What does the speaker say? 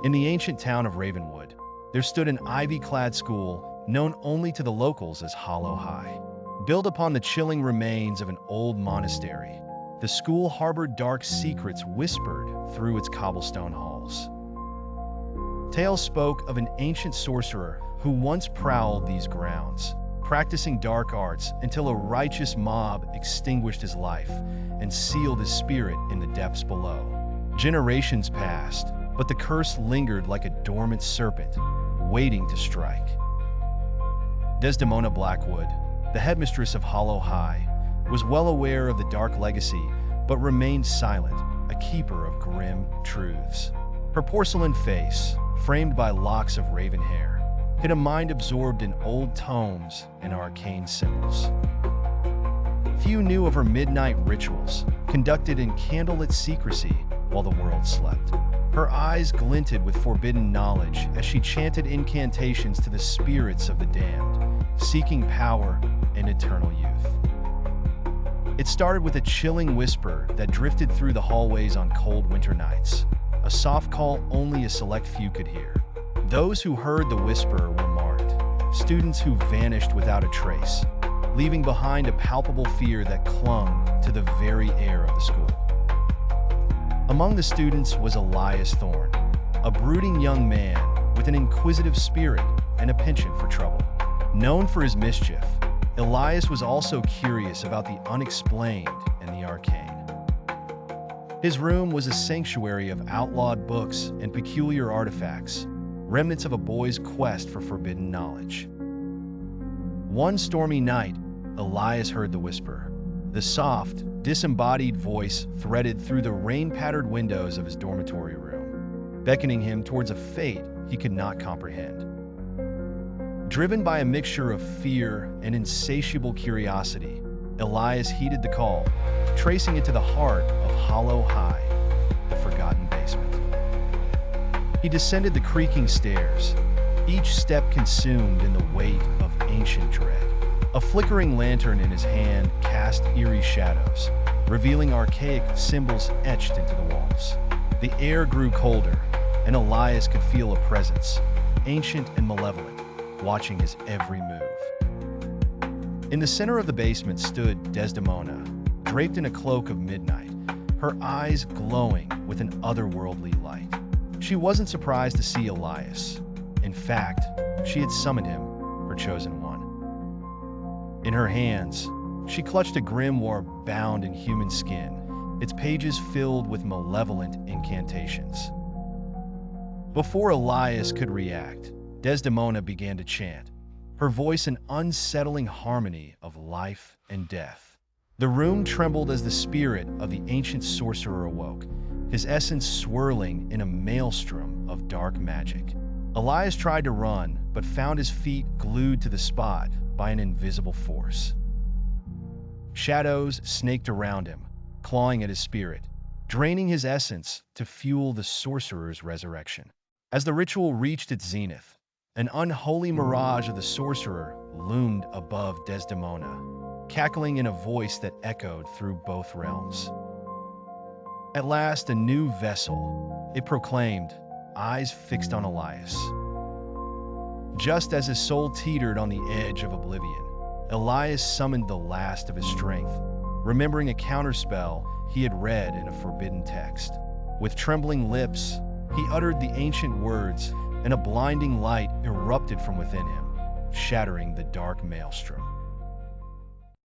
In the ancient town of Ravenwood, there stood an ivy-clad school known only to the locals as Hollow High. Built upon the chilling remains of an old monastery, the school harbored dark secrets whispered through its cobblestone halls. Tales spoke of an ancient sorcerer who once prowled these grounds, practicing dark arts until a righteous mob extinguished his life and sealed his spirit in the depths below. Generations passed, but the curse lingered like a dormant serpent, waiting to strike. Desdemona Blackwood, the headmistress of Hollow High, was well aware of the dark legacy, but remained silent, a keeper of grim truths. Her porcelain face, framed by locks of raven hair, hid a mind absorbed in old tomes and arcane symbols. Few knew of her midnight rituals, conducted in candlelit secrecy while the world slept. Her eyes glinted with forbidden knowledge as she chanted incantations to the spirits of the damned, seeking power and eternal youth. It started with a chilling whisper that drifted through the hallways on cold winter nights, a soft call only a select few could hear. Those who heard the whisper were marked, students who vanished without a trace, leaving behind a palpable fear that clung to the very air of the school. Among the students was Elias Thorn, a brooding young man with an inquisitive spirit and a penchant for trouble. Known for his mischief, Elias was also curious about the unexplained and the arcane. His room was a sanctuary of outlawed books and peculiar artifacts, remnants of a boy's quest for forbidden knowledge. One stormy night, Elias heard the whisper. The soft, disembodied voice threaded through the rain-patterned windows of his dormitory room, beckoning him towards a fate he could not comprehend. Driven by a mixture of fear and insatiable curiosity, Elias heeded the call, tracing it to the heart of Hollow High, the forgotten basement. He descended the creaking stairs, each step consumed in the weight of ancient dread. A flickering lantern in his hand cast eerie shadows, revealing archaic symbols etched into the walls. The air grew colder, and Elias could feel a presence, ancient and malevolent, watching his every move. In the center of the basement stood Desdemona, draped in a cloak of midnight, her eyes glowing with an otherworldly light. She wasn't surprised to see Elias. In fact, she had summoned him, her chosen one. In her hands, she clutched a grimoire bound in human skin, its pages filled with malevolent incantations. Before Elias could react, Desdemona began to chant, her voice an unsettling harmony of life and death. The room trembled as the spirit of the ancient sorcerer awoke, his essence swirling in a maelstrom of dark magic. Elias tried to run, but found his feet glued to the spot by an invisible force. Shadows snaked around him, clawing at his spirit, draining his essence to fuel the sorcerer's resurrection. As the ritual reached its zenith, an unholy mirage of the sorcerer loomed above Desdemona, cackling in a voice that echoed through both realms. At last, a new vessel, it proclaimed, eyes fixed on Elias. Just as his soul teetered on the edge of oblivion, Elias summoned the last of his strength, remembering a counterspell he had read in a forbidden text. With trembling lips, he uttered the ancient words, and a blinding light erupted from within him, shattering the dark maelstrom.